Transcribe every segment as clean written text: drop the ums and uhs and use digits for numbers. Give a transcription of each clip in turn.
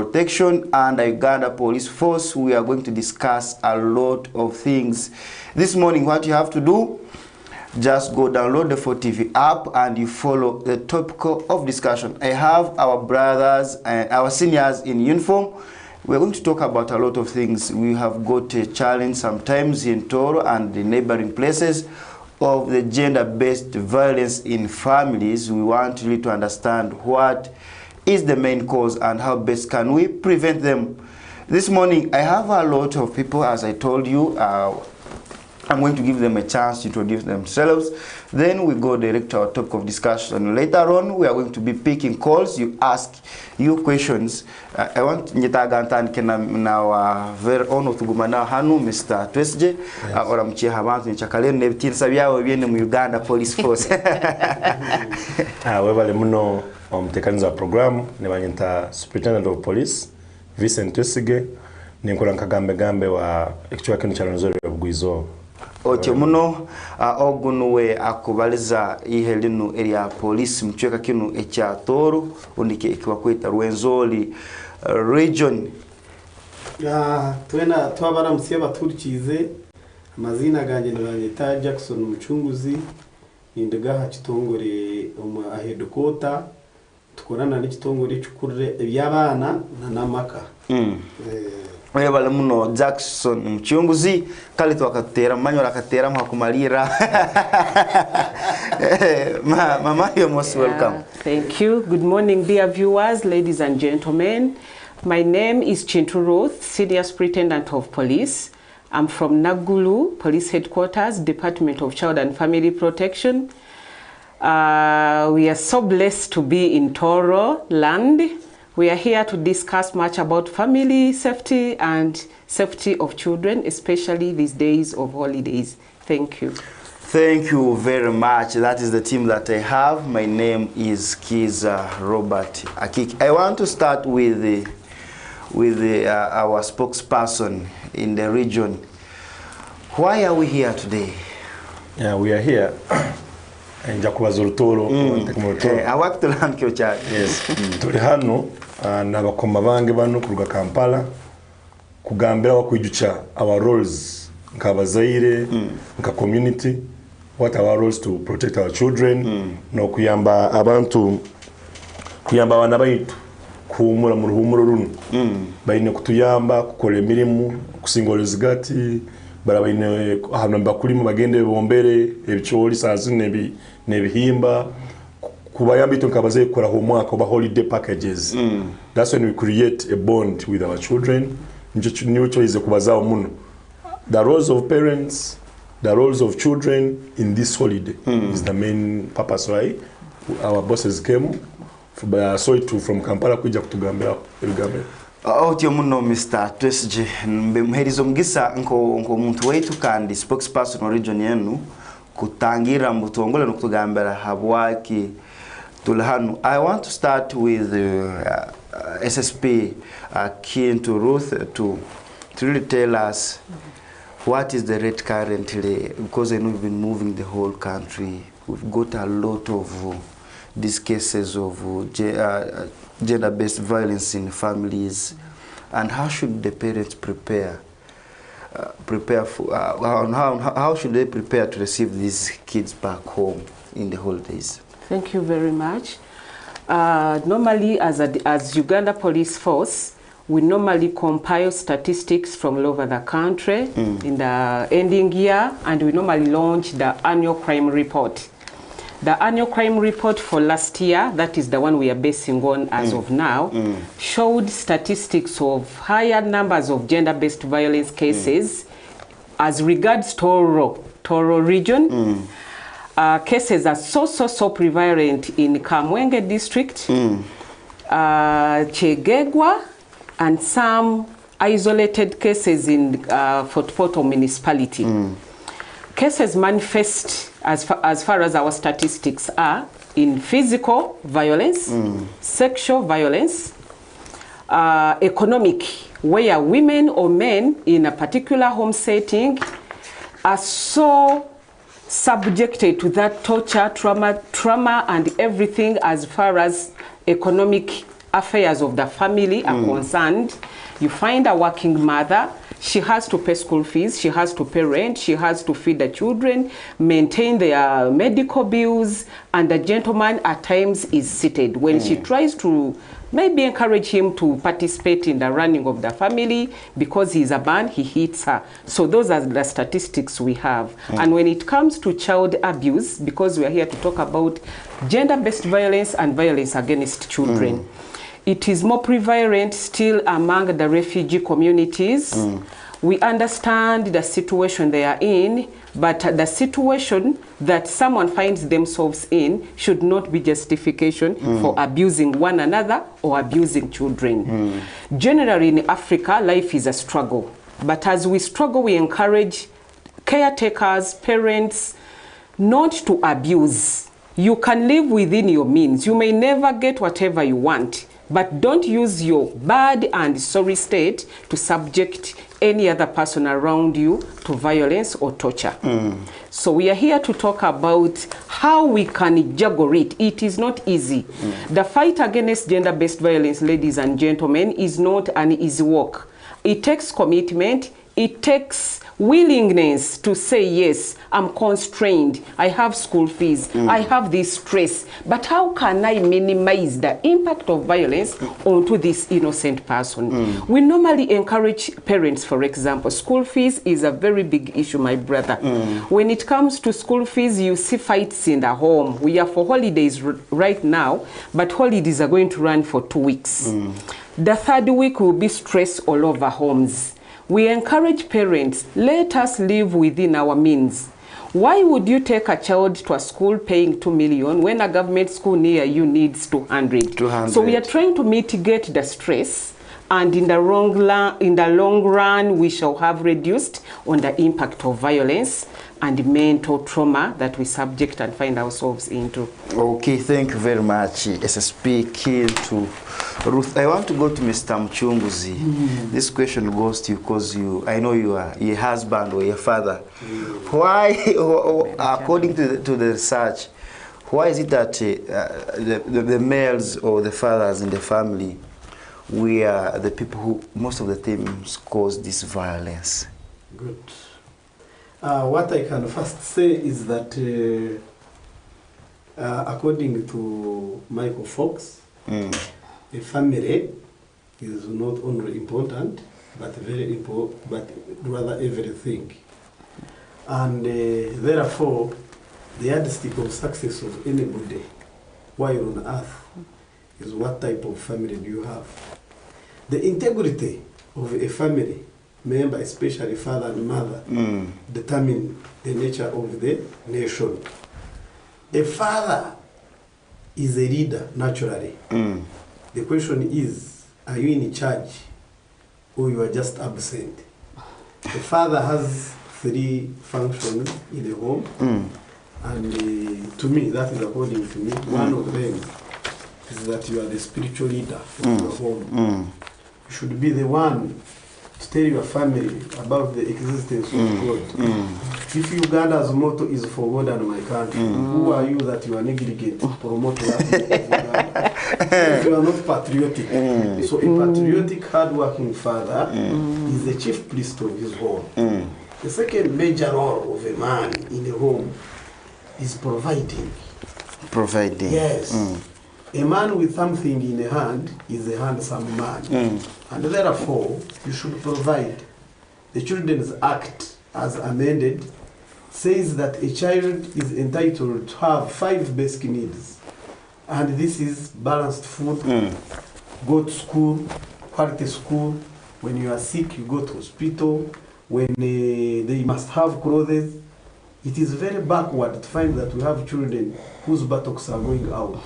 Protection and Uganda Police Force. We are going to discuss a lot of things. This morning, what you have to do, just go download the 4TV app and you follow the topic of discussion. I have our brothers and our seniors in uniform. We're going to talk about a lot of things. We have got a challenge sometimes in Toro and the neighboring places of the gender-based violence in families. We want really to understand what is the main cause and how best can we prevent them. This morning, I have a lot of people, as I told you. I'm going to give them a chance to introduce themselves. Then we go direct to our topic of discussion. Later on, we are going to be picking calls. You ask you questions. I want Nyitagantan now very honor to Gumana Hanu, Mr. Twesje, or Amchi Havant in Chakalen, Nevitin Savia, or Uganda Police Force. However, Muno Tekanza program, Nevanyanta Superintendent of Police, Vincent Twesige, Ninkolan Kagambe Gambe wa Ekchwakenu Chalanzori of Guizo. Oche muno ogunuwe akubaliza ihelinu area police mchweka kinu echa Toro undike ikiwa kweta Rwenzori region. Twena twabara msiya baturikize amazina ganje ndabanyita Jackson Muchunguzi indagaha kitongore ahedokota tukorana n'ikitongore cy'ukurre by'abana na namaka. Webale muno Jackson Muchunguzi kali twakatera manyo lakatera mwakumalira. Mama, you're most welcome. Thank you. Good morning, dear viewers, ladies and gentlemen. My name is Chintu Roth, Senior Superintendent of Police. I'm from Nagulu Police Headquarters, Department of Child and Family Protection. We are so blessed to be in Toro land. We are here to discuss much about family safety and safety of children, especially these days of holidays. Thank you. Thank you very much. That is the team that I have. My name is Kiza Robert Akik. I want to start with our spokesperson in the region. Why are we here today? Yeah, we are here. Njakuba Zoltoro, I work to learn Kyocha. Yes. Turi hano n'abakoma bange bano kuruga Kampala kugambira wakwijucha our roles nkabazaire nka community, what our roles to protect our children no kuyamba abantu kuyamba abana baitu kuhumura mu ruhumuro runo bayine kutuyamba kukola emirimu kusingolezigati barabayine ahantu bakulimo bagende bombere ebicholi sazi nebihimba kubayamba ito nkabaze kora ho mwaka oba holiday packages. That's when we create a bond with our children. Nicho ize kubazaho muno the roles of parents, the roles of children in this holiday is the main purpose why our bosses came from Kampala kuja kutugambira ebigambiro. Otyo muno Mr. Twesje mherizo mgisa nko muntu wetu kandi spokesperson wa region yenu kutangira mutongole no kutugambira habwaki tulhanu. I want to start with SSP Kintu Ruth to really tell us what is the rate currently, because I know we've been moving the whole country. We've got a lot of these cases of gender-based violence in families, and how should the parents prepare for how should they prepare to receive these kids back home in the holidays? Thank you very much. Normally, as Uganda Police Force, we normally compile statistics from all over the country in the ending year, and we normally launch the annual crime report. The annual crime report for last year, that is the one we are basing on as of now, showed statistics of higher numbers of gender-based violence cases as regards Toro region. Cases are so prevalent in Kamwenge district, Chegegwa, and some isolated cases in Fort Portal municipality. Cases manifest as far as our statistics are in physical violence, sexual violence, economic, where women or men in a particular home setting are so subjected to that torture, trauma and everything as far as economic affairs of the family are concerned, you find a working mother. She has to pay school fees, she has to pay rent, she has to feed the children, maintain their medical bills, and the gentleman at times is seated. When she tries to maybe encourage him to participate in the running of the family, because he's a man, he hits her. So those are the statistics we have. And when it comes to child abuse, because we are here to talk about gender-based violence and violence against children, it is more prevalent still among the refugee communities. We understand the situation they are in, but the situation that someone finds themselves in should not be justification for abusing one another or abusing children. Generally in Africa, life is a struggle. But as we struggle, we encourage caretakers, parents, not to abuse. You can live within your means. You may never get whatever you want, but don't use your bad and sorry state to subject any other person around you to violence or torture. So we are here to talk about how we can juggle it. It is not easy. The fight against gender-based violence, ladies and gentlemen, is not an easy work. It takes commitment. It takes willingness to say, yes, I'm constrained, I have school fees, I have this stress, but how can I minimize the impact of violence onto this innocent person? We normally encourage parents, for example. School fees is a very big issue, my brother. When it comes to school fees, you see fights in the home. We are for holidays right now, but holidays are going to run for 2 weeks. The third week will be stress all over homes. We encourage parents, let us live within our means. Why would you take a child to a school paying 2 million when a government school near you needs 200? 200. So we are trying to mitigate the stress, and in the long run, we shall have reduced on the impact of violence and mental trauma that we subject and find ourselves into. Okay, thank you very much, SSP Kill to Ruth. I want to go to Mr. Mchunguzi. This question goes to you because I know you are your husband or your father. Why, according to the research, why is it that the males or the fathers in the family, we are the people who most of the times cause this violence? Good. What I can first say is that according to Michael Fox, a family is not only important, but very important, but rather everything. And therefore, the yardstick of success of anybody while on earth is what type of family do you have. The integrity of a family member, especially father and mother, determine the nature of the nation. A father is a leader naturally. The question is, are you in charge or you are just absent? The father has 3 functions in the home, and to me, that is according to me, one of them is that you are the spiritual leader of the home. You should be the one to tell your family about the existence of God. If Uganda's motto is for God and my country, who are you that you are negligent to promote that of Uganda? If you are not patriotic. So a patriotic, hard-working father is the chief priest of his home. The second major role of a man in a home is providing. Providing. Yes. A man with something in a hand is a handsome man. And therefore, you should provide. The Children's Act, as amended, says that a child is entitled to have 5 basic needs. And this is balanced food, go to school, quality school. When you are sick, you go to hospital. When they must have clothes. It is very backward to find that we have children whose buttocks are going out.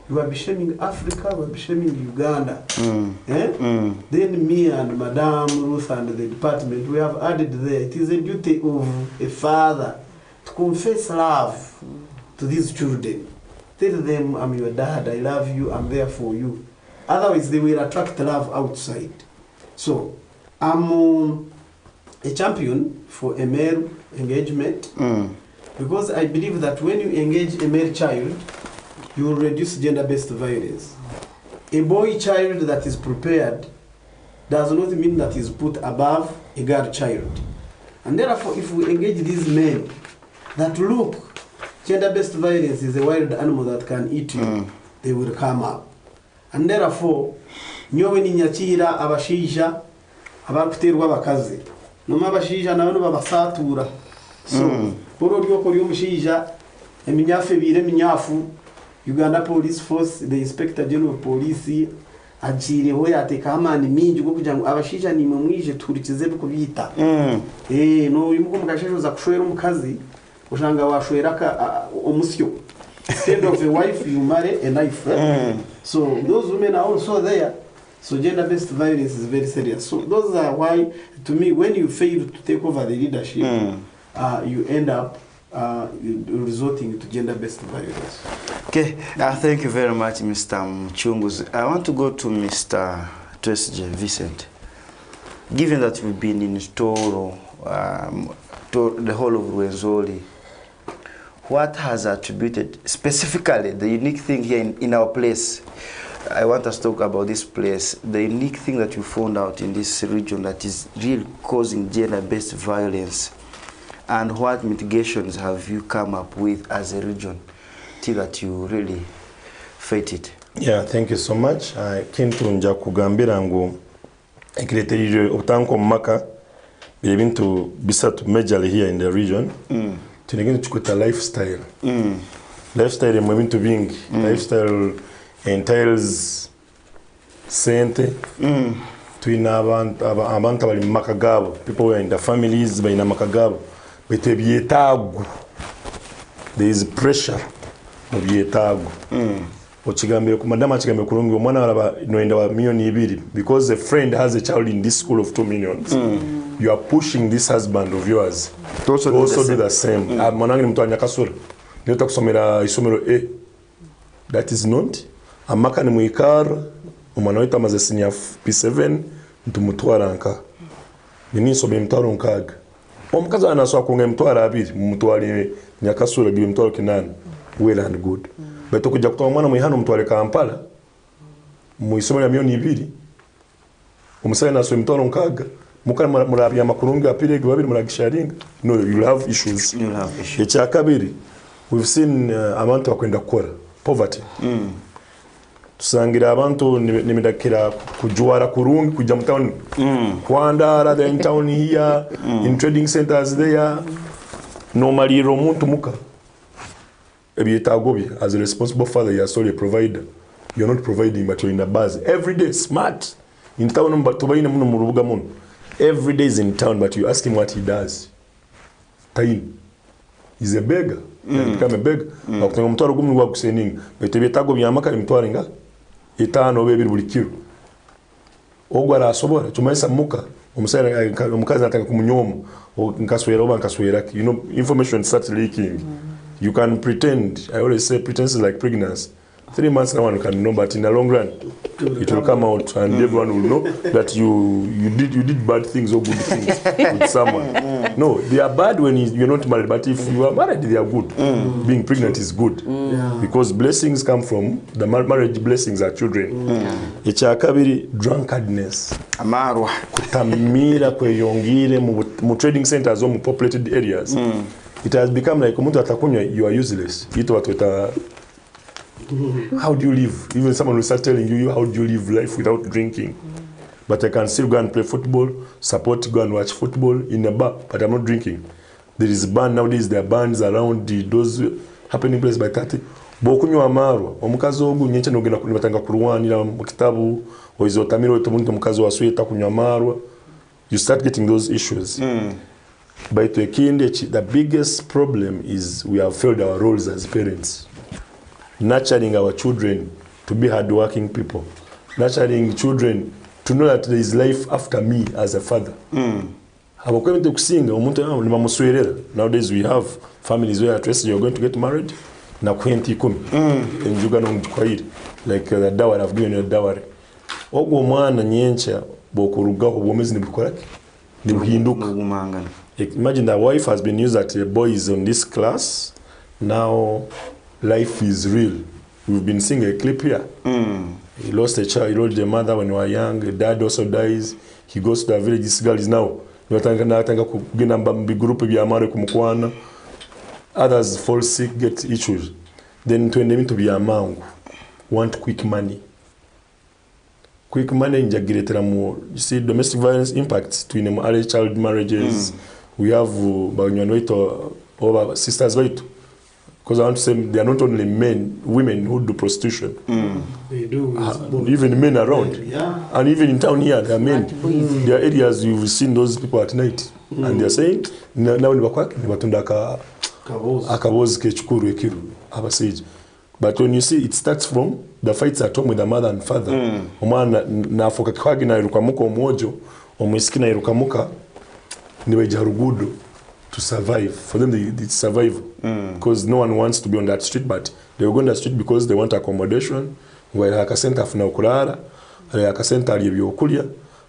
You are shaming Africa, you are shaming Uganda. Then me and Madam Ruth and the department, we have added there, it is a duty of a father to confess love to these children. Tell them, I'm your dad, I love you, I'm there for you. Otherwise, they will attract love outside. So, I'm a champion for a male engagement because I believe that when you engage a male child, you will reduce gender-based violence. a boy child that is prepared does not mean that is put above a girl child. And therefore, if we engage these men that look, gender-based violence is a wild animal that can eat you, they will come up. And therefore, nyowe ninyakira abashija abakuterwa abakazi. Noma abashija nabo babasatura. So, poro lyoko ly'omushija eminyafu ebire eminyafu Uganda Police Force, the Inspector General of Police agireho yateka amani mingi go kugira ngo abashija nimwe mwije turikize bikubita. No imuko mugasheshoza kushwera umukazi ushanga washwera ka omusyo. Instead of a wife you marry a knife. So those women are also there. So gender-based violence is very serious. So those are why, to me, when you fail to take over the leadership, you end up resorting to gender-based violence. Okay, thank you very much, Mr. Mchunguzi. I want to go to Mr. Tracy Vincent. Given that we've been in Toro, the whole of Rwenzori, what has attributed, specifically the unique thing here in our place, I want us to talk about this place, the unique thing that you found out in this region that is really causing gender-based violence, and what mitigations have you come up with as a region till that you really fight it? Yeah, thank you so much. Kintu nja kugambira ngu ekireterire obutanko mumaka bile bintu bisatu majorly here in the region. Tunegenda tukuta lifestyle. Lifestyle mu bintu bingi. Lifestyle entails sente. Tuina abantu abali mumaka gabo. People who are in the families bayina maka gabo. Bete byetagu. There is pressure mu byetagu. Ochigambire ku madama chigambire kulungi omwana walaba noenda wa $2 million because a friend has a child in this school of 2 million. You are pushing this husband of yours to also do the same. Mwanangi ni mtu anyakasura. Niyo kusomera isomero A. That is not. Amaka ni muikara umwana wetu amaze senior P7 ntumutwara nka. Nini sobe mtwaro nkaga. Omukazi anaswa kunga mtwara 2 mumutware nyakasura gibi mtwaro kinani. Well and good. Beto kujja kutoa mwana mwihano mtware Kampala mu isomero ya $2 million. Umusaya naswe mtwaro nkaga. Mukana murabya makurungi apirege babiri muragisharinga. No, you have issues. You have issues. Ekyakabiri, we've seen abantu bakwenda kukora poverty. Tusangira abantu nimidakira kujuara kurungi kujja mu town. Kwandara the in town here, in trading centers there. Normally romuntu muka. Ebyetagobi as a responsible father, you are solely a provider. You're not providing, but you're in the buzz every day. Smart in town, but tubaine muno mu rubuga muno. Every day is in town, but you ask him what he does. Tain. He's a beggar. He become a beggar. Akutenga mtwaro gumi wa kuseninga. Betebetago byamaka mtwaringa. Itano bebiri buli kiro. Ogwara asobora tumaisa muka. Omukazi nataka kumunyoma. Nkaswera oba nkaswera. You know, information starts leaking. You can pretend. I always say pretense is like pregnancy. 3 months no one can know, but in the long run it will come out and everyone will know that you did bad things or good things with someone. No, they are bad when you're not married, but if you are married they are good. Being pregnant is good because blessings come from the marriage. Blessings are children. Ekyakabiri, drunkardness. Amarwa kutamira kweyongire mu trading centers or mu populated areas. It has become like umuntu atakunywa you are useless. Ito watu how do you live? Even someone will start telling you how do you live life without drinking. But I can still go and play football, support, go and watch football in a bar, but I'm not drinking. There is band nowadays, there are bands around those happening places by 30. Bokunywa amarwa, omukazi ogu nyenche nogenda kulibatanga kurwanira mu kitabu, oizotamiro omuntu mukazi wasweta kunywa amarwa. You start getting those issues. But to a kindi, the biggest problem is we have failed our roles as parents. Nurturing our children to be hardworking people. Nurturing children to know that there is life after me as a father. Nowadays we have families where at least you're going to get married. Na kwenti kumi. And you're going to like the dowry, I've given you a dowry. Ogo mwana nyencha bokurugaho bomezi nibukorake. Nibuhinduka. Imagine the wife has been used that a boy is on this class. Now life is real. We've been seeing a clip here. He lost a child, he lost a mother when we were young, a dad also dies, he goes to the village, this girl is now. Natanga kugenda mu group by'amare kumukwana. Others fall sick, get issues. Then twende bintu by'amangu. Want quick money. Quick money njagiretera mu, you see, domestic violence impacts to early child marriages. We have banywana wetu over sisters wetu. Because I want to say they are not only women who do prostitution. They do. Even men around. Yeah. And even in town here, there are men. There are areas you've seen those people at night. And they are saying, now ni batunda akabozi kechukuru ekiru abasage. But when you see, it starts from the fights at home with the mother and father. Omwana nafoka kwagi na irukamuka omwojo, omwisikina irukamuka niwe jarugudo to survive. For them, they survive because no one wants to be on that street, but they will go on that street because they want accommodation. Where akasente afuna okulala, akasente ali ebyokulya,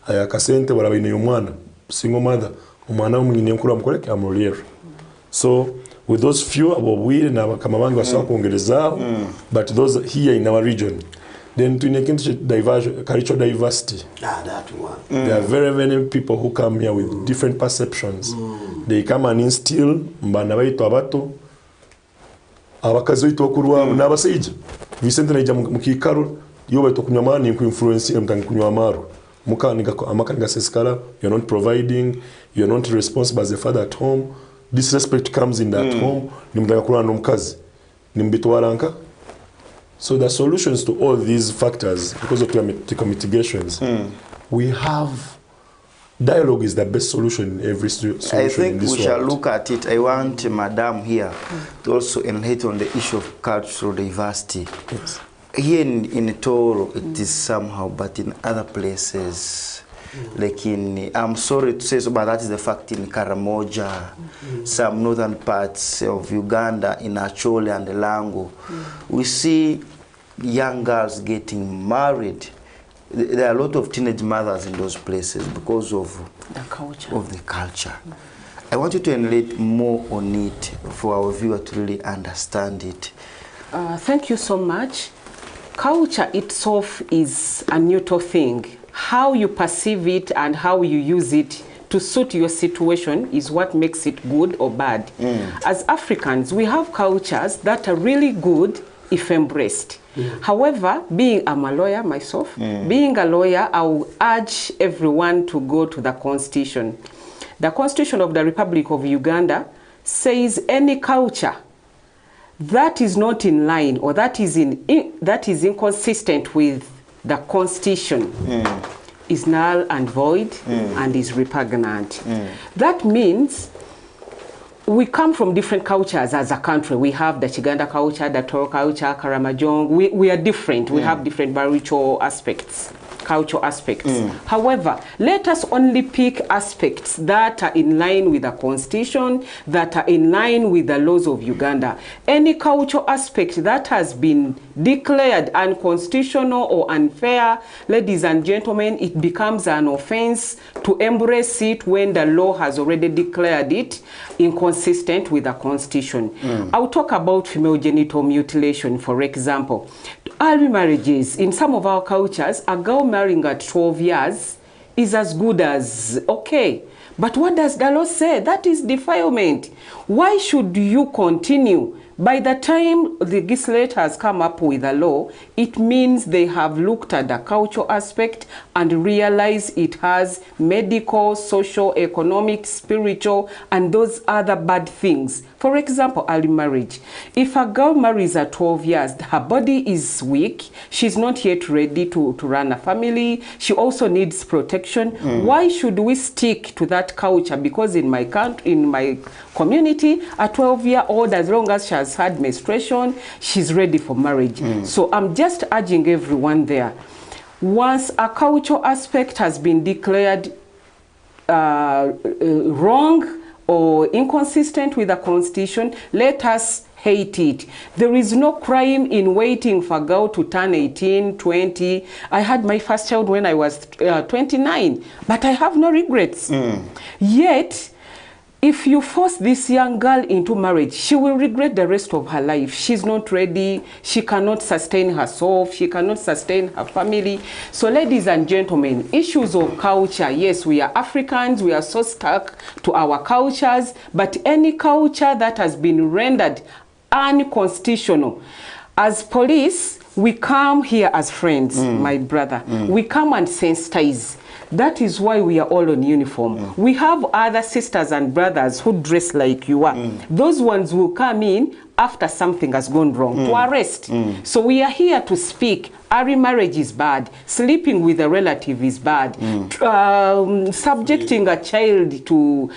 akasente barabaine omwana, single mother, omwana omwine nkuru amukoleke amulera. So with those few abobwire na kamabangi basoka kuongerezaho, but those here in our region, then to cultural diversity. That one. There are very many people who come here with different perceptions. They come and instill mbana baitu abato abakazi baitu okurwa n'abasije. Vicente naija mukikaro yo baitu kunywa mani ku influence mtani kunywa amaru. Mukaniga amakaniga sesikala, you're not providing, you're not responsible as a father at home. Disrespect comes in that home. Nimutaka kulana n'omukazi. Nimbitwaranka. So the solutions to all these factors, because of political mitigations, we have dialogue is the best solution in every solution. I think in this we shall world. look at it. I want Madam here to also enlighten on the issue of cultural diversity. Yes. Here in Toro, it is somehow, but in other places, like I'm sorry to say so, but that is the fact in Karamoja, some northern parts of Uganda, in Achole and Lango, we see young girls getting married. There are a lot of teenage mothers in those places because of the culture. I want you to enlighten more on it for our viewer to really understand it. Thank you so much. Culture itself is a neutral thing. How you perceive it and how you use it to suit your situation is what makes it good or bad. As Africans, we have cultures that are really good if embraced. However, I'm a lawyer myself, being a lawyer, I will urge everyone to go to the Constitution. The Constitution of the Republic of Uganda says any culture that is not in line or that is inconsistent with the Constitution is null and void and is repugnant. That means we come from different cultures as a country. We have the Chiganda culture, the Toro culture, Karamajong. We are different. We have different cultural aspects. However, let us only pick aspects that are in line with the Constitution, that are in line with the laws of Uganda. Any cultural aspect that has been declared unconstitutional or unfair, ladies and gentlemen, it becomes an offense to embrace it when the law has already declared it inconsistent with the Constitution. I'll talk about female genital mutilation, for example. Early marriages, in some of our cultures, a girl marrying at 12 years is as good as okay. But what does the law say? That is defilement. Why should you continue? By the time the legislature has come up with a law, it means they have looked at the cultural aspect and realized it has medical, social, economic, spiritual, and those other bad things. For example, early marriage. If a girl marries at 12 years, her body is weak, she's not yet ready to run a family, she also needs protection. Why should we stick to that culture? Because in my country, in my community, a 12-year-old, as long as she has had menstruation, she's ready for marriage. So I'm just urging everyone there. Once a cultural aspect has been declared wrong or inconsistent with the Constitution, let us hate it. There is no crime in waiting for a girl to turn 18, 20. I had my first child when I was 29, but I have no regrets. Yet, if you force this young girl into marriage, she will regret the rest of her life. She's not ready. She cannot sustain herself. She cannot sustain her family. So ladies and gentlemen, issues of culture, yes, we are Africans. We are so stuck to our cultures. But any culture that has been rendered unconstitutional, as police, we come here as friends, my brother. We come and sensitize. That is why we are all on uniform. We have other sisters and brothers who dress like you are. Those ones will come in after something has gone wrong to arrest. So we are here to speak. Early marriage is bad. Sleeping with a relative is bad. Subjecting a child to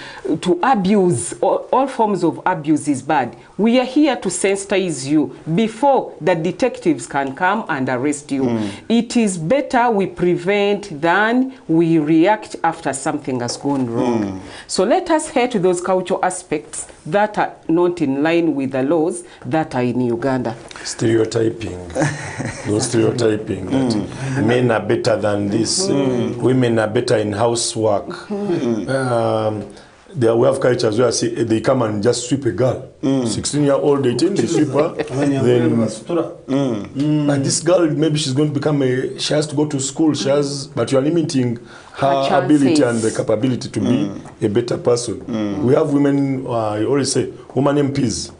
abuse, all forms of abuse is bad. We are here to sensitize you before the detectives can come and arrest you. It is better we prevent than we react after something has gone wrong. So let us hate those cultural aspects that are not in line with the laws that are in Uganda. Stereotyping. No stereotyping that men are better than this, women are better in housework. We have cultures where they come and just sweep a girl. 16-year-old, 18, they sweep her. And this girl, maybe she's going to become she has to go to school, but you are limiting her ability and the capability to be a better person. We have women, I always say, women MPs.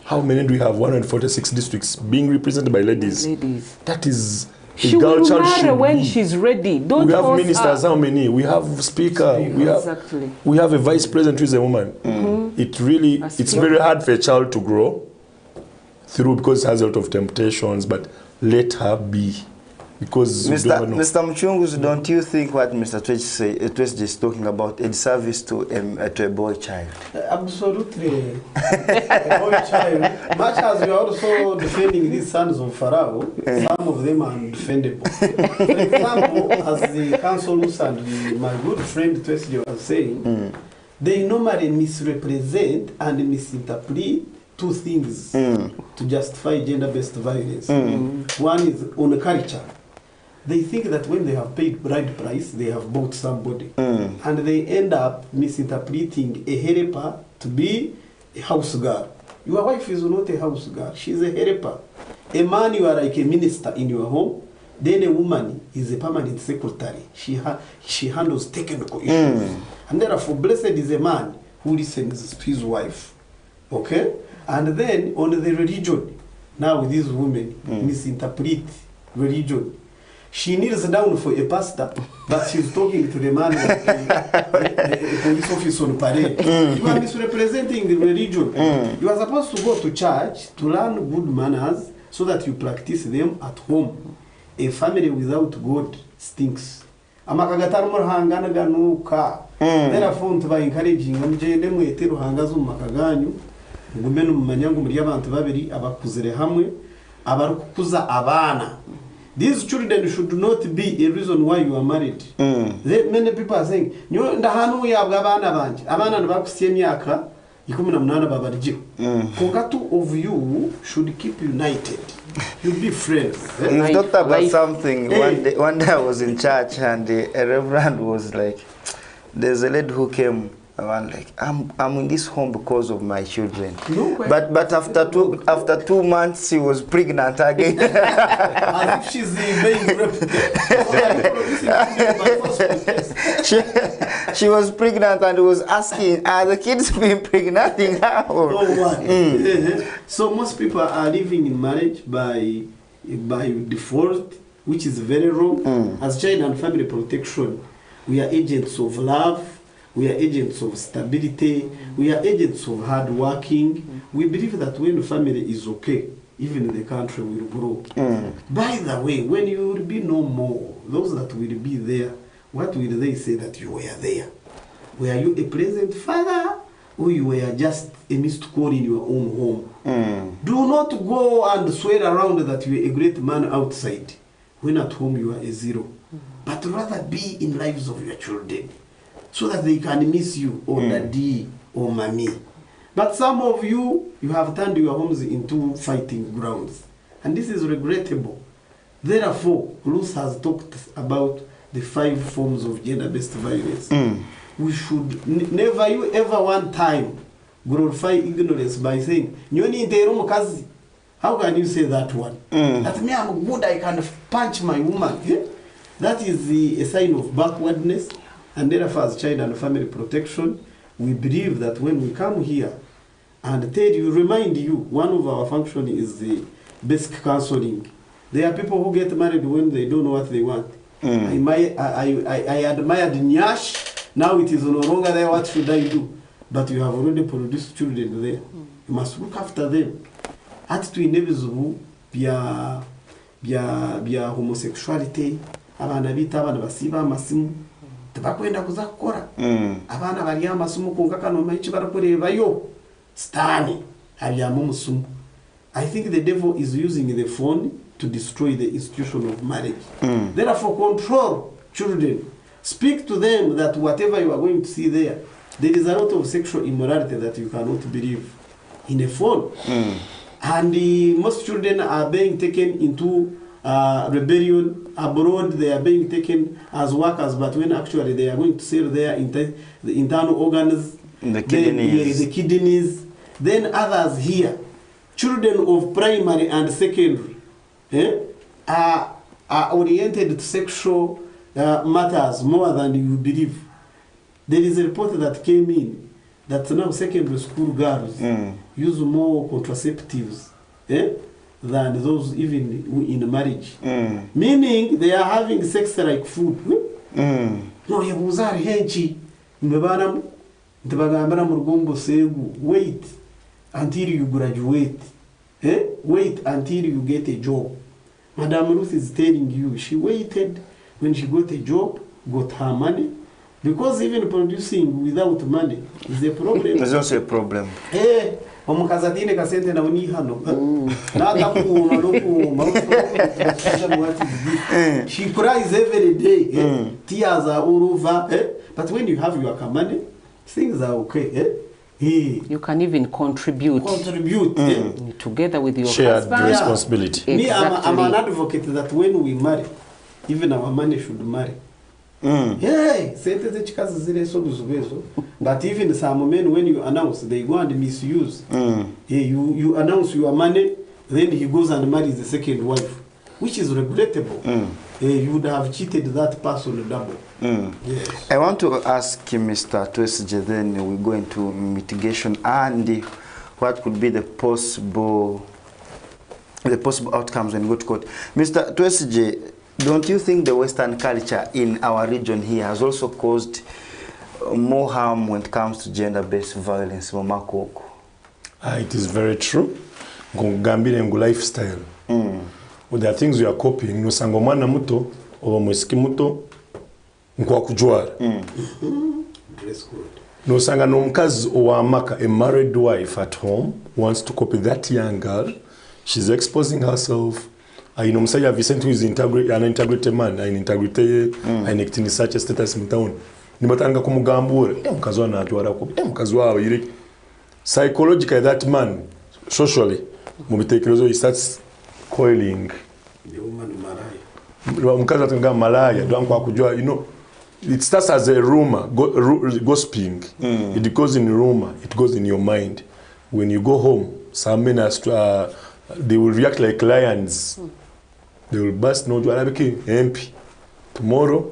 How many do we have? 146 districts being represented by ladies. That is she will marry when she's ready. Don't we have ministers, how many? We have speaker. We have a vice president who is a woman. It really, it's very hard for a child to grow through because it has a lot of temptations, but let her be. Because Mr. Mchungus, don't you think what Mr. Twitch is talking about a service to a boy child? Absolutely. A boy child. Much as we are also defending these sons of Pharaoh, some of them are undefendable. For example, as the councillors and my good friend Twitch was saying, they normally misrepresent and misinterpret two things to justify gender-based violence. One is on culture. They think that when they have paid bride price, they have bought somebody. And they end up misinterpreting a helper to be a house girl. Your wife is not a house girl, she's a helper. A man, you are like a minister in your home, then a woman is a permanent secretary. She handles technical issues. And therefore, blessed is a man who listens to his wife. Okay? And then on the religion, now these women misinterpret religion. She kneels down for a pastor, but she's talking to the man like a police officer on parade. You are misrepresenting the religion. You are supposed to go to church to learn good manners so that you practice them at home. A family without God stinks. Amakagatar murhangana ganuka. Therefore, to encouraging mjende mwete ruhangazo makaganyu. Ngumenu mmanyangu muri abantu babiri abakuzire hamwe abarukukuza abana. These children should not be a reason why you are married. Many people are saying, ndahanu yabwa abana banje. Abana nabakusiye myaka 18 babarije. Two of you should keep united. You be friends. You talked about something. One day I was in church and a reverend was like, there's a lady who came. I'm like, I'm in this home because of my children. No, but after 2 months, she was pregnant again. As if she's the she was pregnant and was asking, are the kids being pregnant now? So most people are living in marriage by default, which is very wrong. As child and family protection, we are agents of love. We are agents of stability. We are agents of hard working. We believe that when the family is okay, even the country will grow. By the way, when you will be no more, those that will be there, what will they say that you were there? Were you a present father or you were just a missed call in your own home? Do not go and swear around that you are a great man outside when at home you are a zero. But rather be in lives of your children, so that they can miss you, or daddy, or mommy. But some of you have turned your homes into fighting grounds. And this is regrettable. Therefore, Ruth has talked about the 5 forms of gender-based violence. we should never you ever one time glorify ignorance by saying nyoni ntero mukazi. How can you say that one? That me I'm good, I can punch my woman. That is a sign of backwardness. And therefore, as child and family protection, we believe that when we come here and tell you, remind you, one of our functions is the basic counseling. There are people who get married when they don't know what they want. I admired Nyash, now it is no longer there, what should I do? But you have already produced children there. You must look after them. Ati tuinebizubu bya homosexuality, abana bita abana basiba amasimu tubakwenda kuzakora abana bali amasimu kunkaka no mayichi barakureba yo stani aliamu musumu. I think the devil is using the phone to destroy the institution of marriage. Therefore, control children. Speak to them that whatever you are going to see there is a lot of sexual immorality that you cannot believe in a phone. And most children are being taken into rebellion abroad. They are being taken as workers, but when actually they are going to sell their the internal organs, the kidneys. Then others here, children of primary and secondary, are oriented to sexual matters more than you believe. There is a report that came in that now secondary school girls use more contraceptives than those even in marriage. Meaning they are having sex like food. No, you buzar henchi mbebana ntibagambara mu rugombo segu. Wait until you graduate. Wait until you get a job. Madam Ruth is telling you she waited when she got a job, got her money. Because even producing without money is a problem. It's also a problem. Omukazadine kasente na uni hano. Nada kuuma lokuuma. She cries every day. Tears are all over. But when you have your money, things are okay. You can even contribute. Together with your shared husband. responsibility. Exactly. Me, I'm an advocate that when we marry, even our money should marry. But even some men, when you announce, they go and misuse. You announce your money, then he goes and marries the second wife, which is regrettable. You would have cheated that person double. Yes. I want to ask Mr. Twesigye, then we go into mitigation and what could be the possible outcomes when you go to court. Mr. Twesigye, don't you think the Western culture in our region here has also caused more harm when it comes to gender-based violence? It is very true. Gambia and lifestyle. Well, there are things we are copying. No sangomana muto or mweski muto nkwa kujwara. No sanga no mkazi or amaka, a married wife at home wants to copy that young girl. She's exposing herself. You know, Msaya Vicente who is an integrated man, an integrated, an acting such a status in town. Nimatanga kumugambura, mkazwa na atuara ko, mkazwa yiri. Psychologically, that man, socially, mubitekerezo, he starts coiling. The woman malaya. Mkaza tunga malaya, don't kwa kujua, you know. It starts as a rumor, gossiping. It goes in rumor, it goes in your mind. When you go home, some men they will react like lions. They will burst no Arabiki MP. Tomorrow,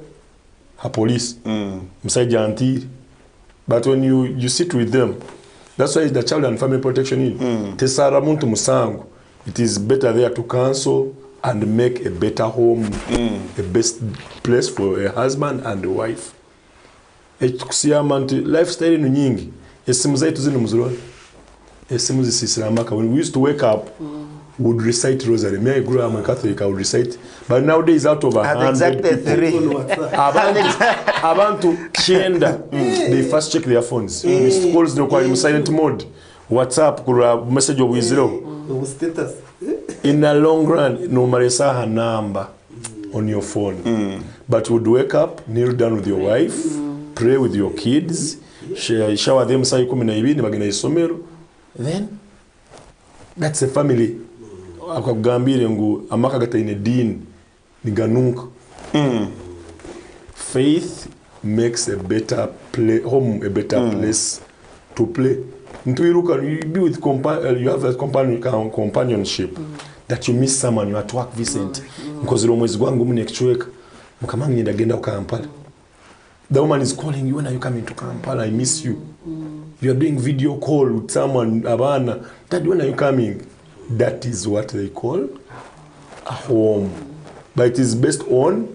a police. Msajanti. But when you sit with them, that's why the child and family protection in. Tesara muntu musangu. It is better there to counsel and make a better home, a best place for a husband and a wife. Lifestyle no nyingi. Esimu zetu zinu mzuri. Esimu zisiramaka. When we used to wake up, would recite rosary. Me, I grew up a Catholic, I would recite. But nowadays, out of 100 exactly people, abantu chenda, they first check their phones. Missed calls, they require silent mode. WhatsApp, kura message of zero. Status. In a long run, no marisa her number on your phone. But would wake up, kneel down with your wife, pray with your kids, shower them, then that's a family. Akagambire ngu amaka gata ine dini niganunka. Faith makes a better home a better place to play. You be with you have a companionship that you miss someone, you are at work Vincent because mwezi wangu next week mkamanga ndagenda ku Kampala. The woman is calling you, when are you coming to Kampala? I miss you. You are doing video call with someone, Abana. Dad, when are you coming? That is what they call a home. But it is based on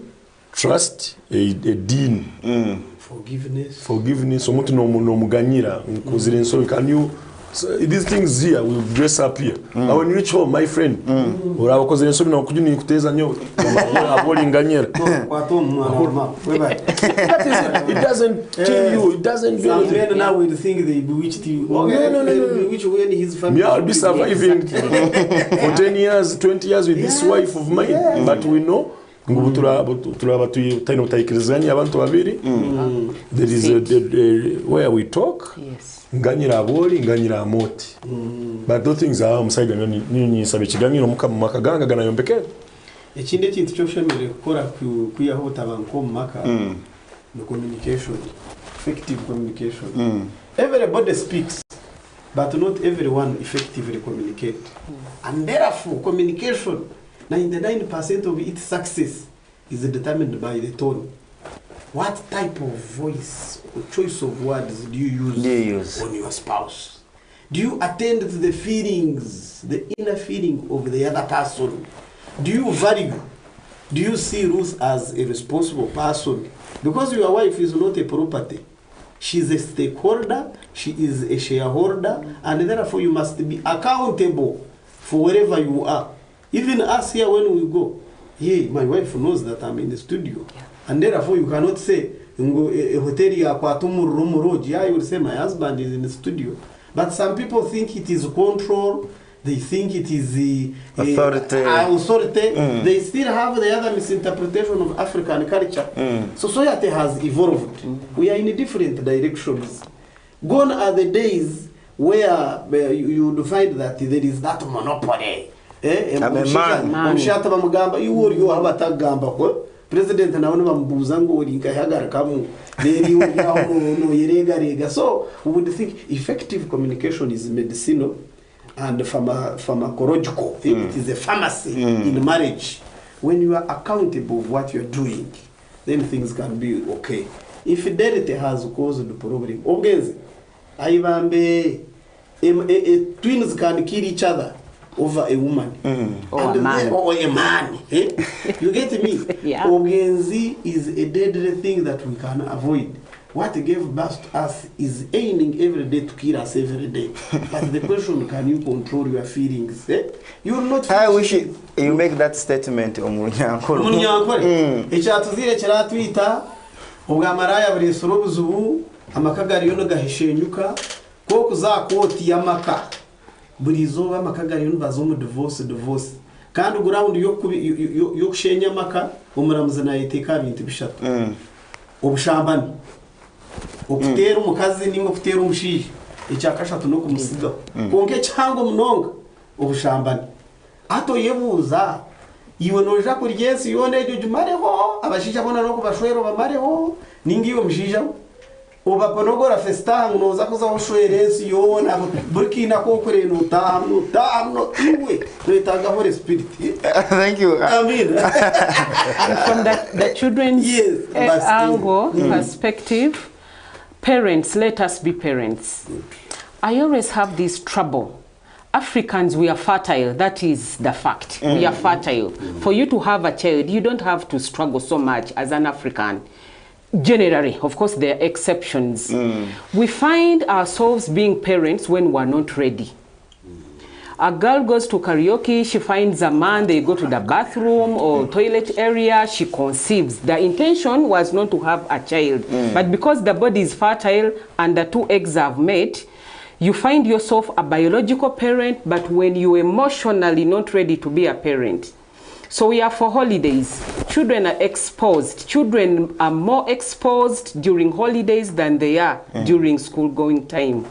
trust, a dean. Forgiveness. So mutu no muganyira. Can you? So these things here will dress up here. When you reach home, my friend, or our cousin, so no kujuni kuteza nyo. Aboli nganyira. It doesn't kill you. It doesn't do anything. Some men now will think they bewitched you. No. Bewitched when his family. Yeah, I'll be surviving for 10 years, 20 years with this wife of mine. But we know. There is where we talk. Yes. Nganyira aboli, nganyira amoti. But those things are musaiga nini sabichiganyiro mumakaganga gana yombekera. Ekindi kintu kyoshemerera gukora kuyahuta abantu mu maka no communication, effective communication. Everybody speaks, but not everyone effectively communicate. And therefore, communication, 99% of its success is determined by the tone. What type of voice or choice of words do you use on your spouse? Do you attend to the feelings, the inner feeling of the other person? Do you value? Do you see Ruth as a responsible person? Because your wife is not a property. She is a stakeholder, she is a shareholder, and therefore you must be accountable for wherever you are. Even us here when we go, yeah, my wife knows that I'm in the studio. And therefore you cannot say, you will say my husband is in the studio. But some people think it is control, they think it is authority. They still have the other misinterpretation of African culture. Society has evolved. We are in different directions. Gone are the days where you would find that there is that monopoly. President naone bambuza ngo ringa yagarakamu reri no yerega. So we would think effective communication is medicinal and pharmacological. It is a pharmacy in marriage. When you are accountable of what you are doing, then things can be okay. If fidelity has caused the problem, twins can kill each other over a woman or a man. Or a man. You get me? Yeah. Ogenzi is a deadly thing that we can avoid. What gave birth to us is aiming every day to kill us every day. But the question, can you control your feelings? You will not. I wish you make that statement, Omunyankole. Echatuzire kiratwita ugamaraya buresoro buzubu amakagari yono gahishenyuka ko kuzakoti yamaka burizo amakagari yono bazomu divorce kandi ground yo kushenya maka umuramuze na iteka bintu bishatu ubushambani ukutera umukazi ningo kutera umushije icyakashatu no kumusiga konke cyangwa munonga ubushambani ato yebuza iwe noja kuryesi yone ejo jumareho abashija bona no kubashwero bamareho ningiyo mshija oba ponogora festa noza kuza ushweresi yona burkina kokore no tamno iwe noitaga hore spirit. Thank you. I mean From the children's angle perspective, parents, let us be parents. I always have this trouble. Africans, we are fertile. That is the fact. We are fertile. For you to have a child, you don't have to struggle so much as an African. Generally, of course, there are exceptions. We find ourselves being parents when we're not ready. A girl goes to karaoke, she finds a man, they go to the bathroom or toilet area, she conceives. The intention was not to have a child, but because the body is fertile and the two eggs have met, you find yourself a biological parent, but when you're emotionally not ready to be a parent. So we are for holidays. Children are exposed. Children are more exposed during holidays than they are during school going time.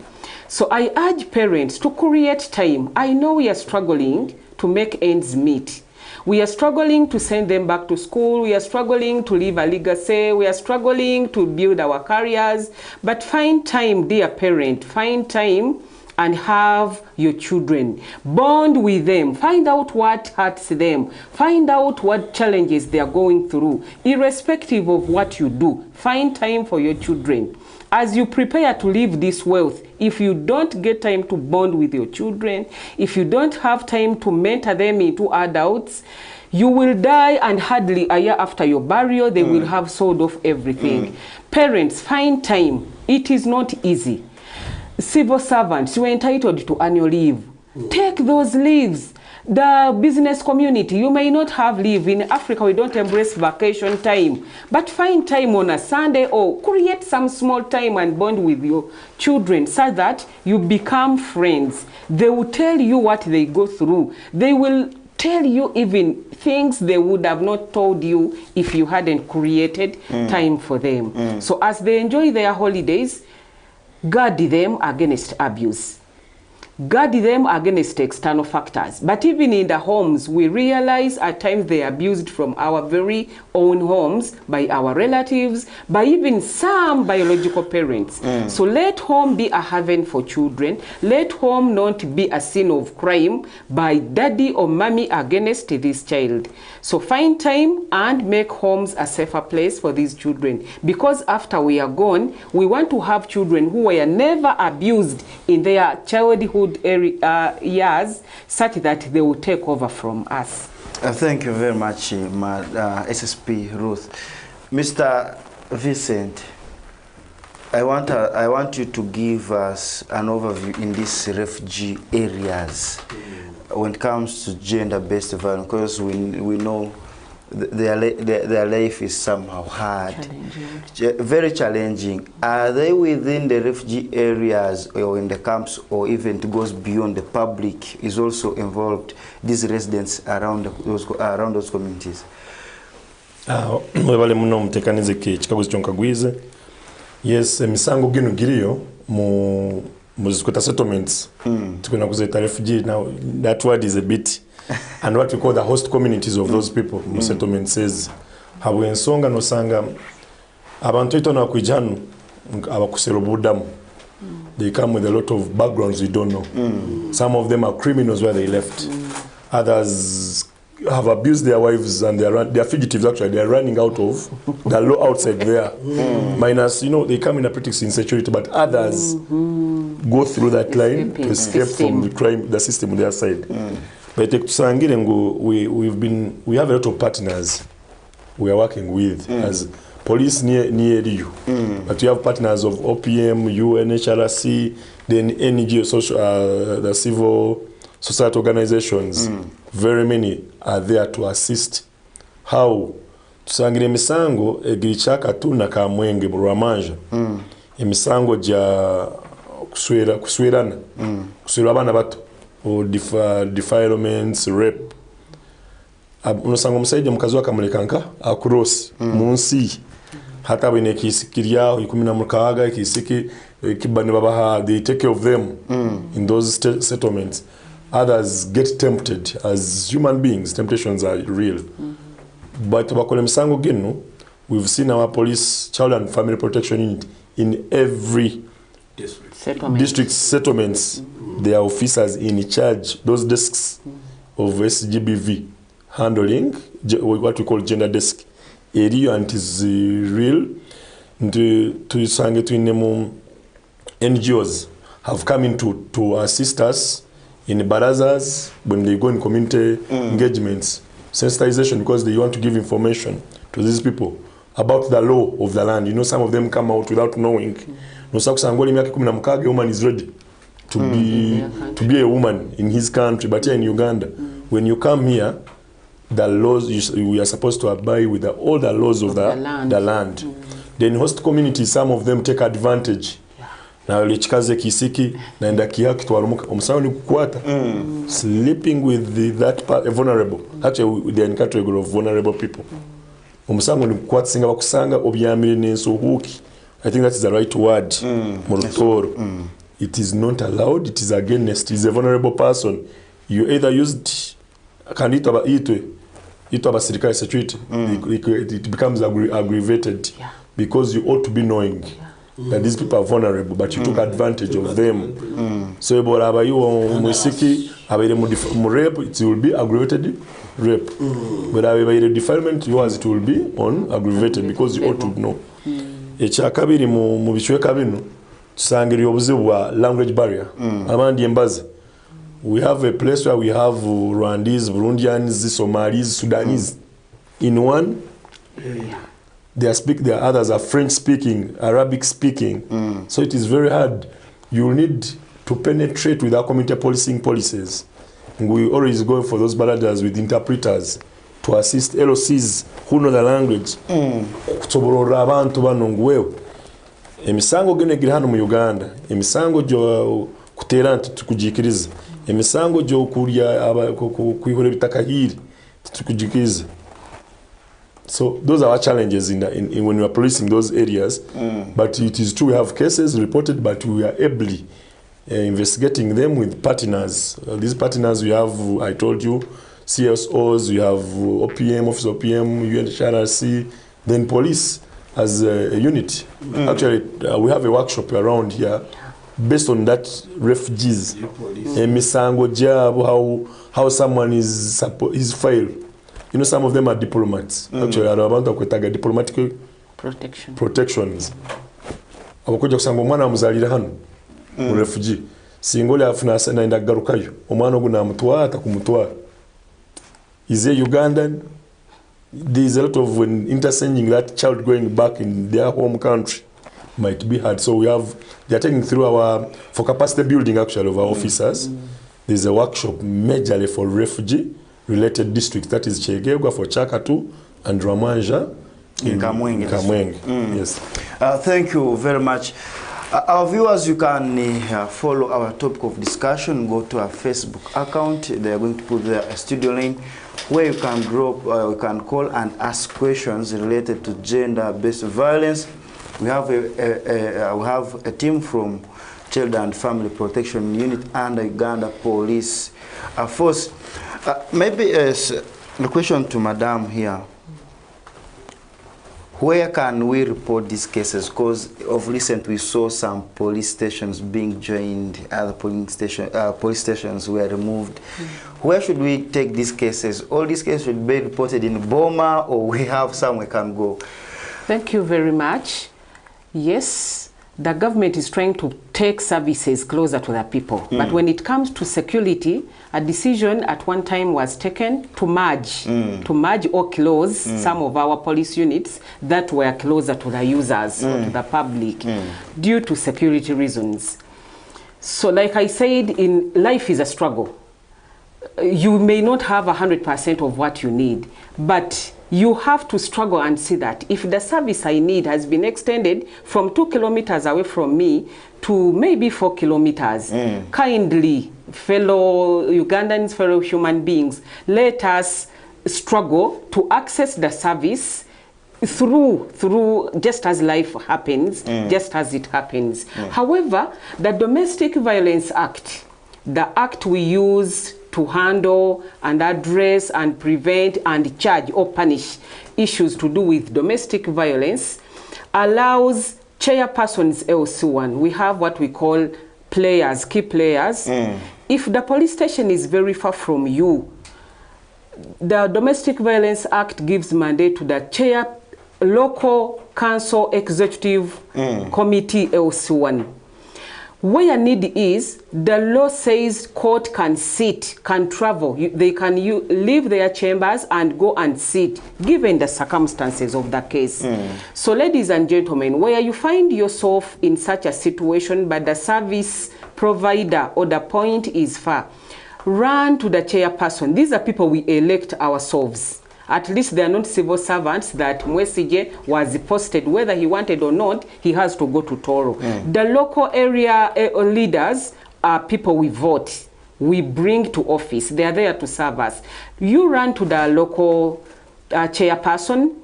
So I urge parents to create time. I know we are struggling to make ends meet. We are struggling to send them back to school. We are struggling to leave a legacy. We are struggling to build our careers. But find time, dear parent, find time and have your children. Bond with them. Find out what hurts them. Find out what challenges they are going through. Irrespective of what you do, find time for your children. As you prepare to leave this wealth, if you don't get time to bond with your children, if you don't have time to mentor them into adults, you will die, and hardly a year after your burial, they will have sold off everything. Parents, find time. It is not easy. Civil servants, you are entitled to annual leave. Take those leaves. The business community, you may not have leave. In Africa, we don't embrace vacation time. But find time on a Sunday or create some small time and bond with your children so that you become friends. They will tell you what they go through. They will tell you even things they would have not told you if you hadn't created time for them. So as they enjoy their holidays, guard them against abuse. Guard them against external factors. But even in the homes, we realize at times they are abused from our very own homes, by our relatives, by even some biological parents. So let home be a haven for children. Let home not be a scene of crime by daddy or mommy against this child. So find time and make homes a safer place for these children. Because after we are gone, we want to have children who were never abused in their childhood years, such that they will take over from us. Thank you very much, SSP Ruth. Mr. Vincent, I want you to give us an overview in these refugee areas when it comes to gender-based violence, because we know their life is somehow hard, very challenging. Are they within the refugee areas or in the camps, or even it goes beyond the public is also involved, these residents around those communities? Mwebale muno mutekanize kikaguzi kyonkagwize. Yes, emisango gino giriyo mu zikweta settlements. Tukuna kuzeta refugee. Now that word is a bit and what we call the host communities of those people. Mu settlement says habwe ensonga nosanga abantu ito na kwijanu abakusero budamu. They come with a lot of backgrounds we don't know. Some of them are criminals where they left. Others have abused their wives and they are fugitives actually. They are running out of the law outside there. Minus, you know, they come in a pretty insecurity, but others go through that line to escape from the crime, the system on their side. But we have a lot of partners we are working with as police near you. But we have partners of OPM, UNHRC, then NGO, the civil society organizations. Very many are there to assist. How? Tusangire emisango egirichaka tuna ka mwenge burwamanja. Emisango ja kuswerana. Kuswera abana bato. Or defilements, rape. Unosango musaije mukazi wa kamulekanka across munsi. Hata bine kisikiria 16 kisiki kibani babaha, they take care of them in those settlements. Others get tempted. As human beings, temptations are real. But bakole misango gino, we've seen our police, child and family protection unit in every district settlements. There are officers in charge, those desks of SGBV, handling what we call gender desk. Area and it is real. To sange to NGOs have come in to assist us in barazas when they go in community engagements, sensitization, because they want to give information to these people about the law of the land. You know, some of them come out without knowing. No, a woman is ready to be a woman in his country, but here in Uganda, when you come here, the laws we are supposed to abide with all the laws of the land. Then host communities, some of them take advantage. Now lichikaze kisiki na ndaki yake twalumuka omusawo ni kukwata sleeping with that part vulnerable. Actually they are in category of vulnerable people. Omusawo ni kukwata singa bakusanga obyamire nenso huki. I think that is the right word. Morotoro. It is not allowed. It is against. It is a vulnerable person. You either used kanito ba itwe itu abasirikale security, it becomes aggravated because you ought to be knowing that these people are vulnerable, but you took advantage of them. So ebola abayiwo mwisiki abaire mu rape, it will be aggravated rape. But abaire defilement, yours it will be on aggravated because you ought to know. Ekyakabiri mu bichweka bino tusangirira obuzibu bwa language barrier. Abandi embazi. We have a place where we have Rwandese, Burundians, Somalis, Sudanese in one. The others are French speaking, Arabic speaking. So it is very hard. You need to penetrate with our community policing policies. And we always go for those barriers with interpreters to assist LOCs who know the language. Kutoborora abantu banonguweho. Emisango gene giri hano mu Uganda. Emisango jo kutera tukujikiriza. Emisango jo kurya kwihora bitakahiri tukujikiriza. So those are our challenges in when we are policing those areas. But it is true we have cases reported, but we are ably investigating them with partners. These partners we have, I told you, CSOs, we have OPM, Office of OPM, UNHRC, then police as a unit. Actually, we have a workshop around here based on that refugees. Misango job, how someone is filed. You know, some of them are diplomats. Actually, are about to diplomatic protections. Abakoja kusanga omwana amuzalira hano mu refugee. Singoli afuna naenda garukayo. Omwana ogu namutwata kumutwara. Is he Ugandan? There is a lot of intersending that child going back in their home country might be hard. So they are taking through for capacity building actually of our officers. There's a workshop majorly for refugee-related districts. That is Chegegwa for Chakatu and Ramanja in Kamwenge. Yes. Thank you very much. Our viewers, you can follow our topic of discussion. Go to our Facebook account. They are going to put there a studio link where you can drop, you can call and ask questions related to gender-based violence. We have a team from Child and Family Protection Unit under Uganda Police Force. Maybe a question to Madam here. Where can we report these cases? Because of recent we saw some police stations being joined, other police stations were removed. Where should we take these cases? All these cases should be reported in Boma, or we have somewhere can go? Thank you very much. Yes, the government is trying to take services closer to the people. But when it comes to security, a decision at one time was taken to merge or close some of our police units that were closer to the users or to the public due to security reasons. So like I said, in life is a struggle. You may not have 100% of what you need, but you have to struggle and see that if the service I need has been extended from 2 kilometers away from me to maybe 4 kilometers, kindly, fellow Ugandans, fellow human beings, let us struggle to access the service through just as life happens, just as it happens. However, the Domestic Violence Act, the act we use to handle and address and prevent and charge or punish issues to do with domestic violence, allows chairpersons LC1. We have what we call players, key players. If the police station is very far from you, the Domestic Violence Act gives mandate to the local council executive committee LC1. Where need is, the law says court can sit, can travel. They can leave their chambers and go and sit, given the circumstances of the case. So ladies and gentlemen, where you find yourself in such a situation, but the service provider or the point is far, run to the chairperson. These are people we elect ourselves. At least they are not civil servants that Mwesige was posted. Whether he wanted or not, he has to go to Toro. The local area leaders are people we vote. We bring to office. They are there to serve us. You run to the local chairperson.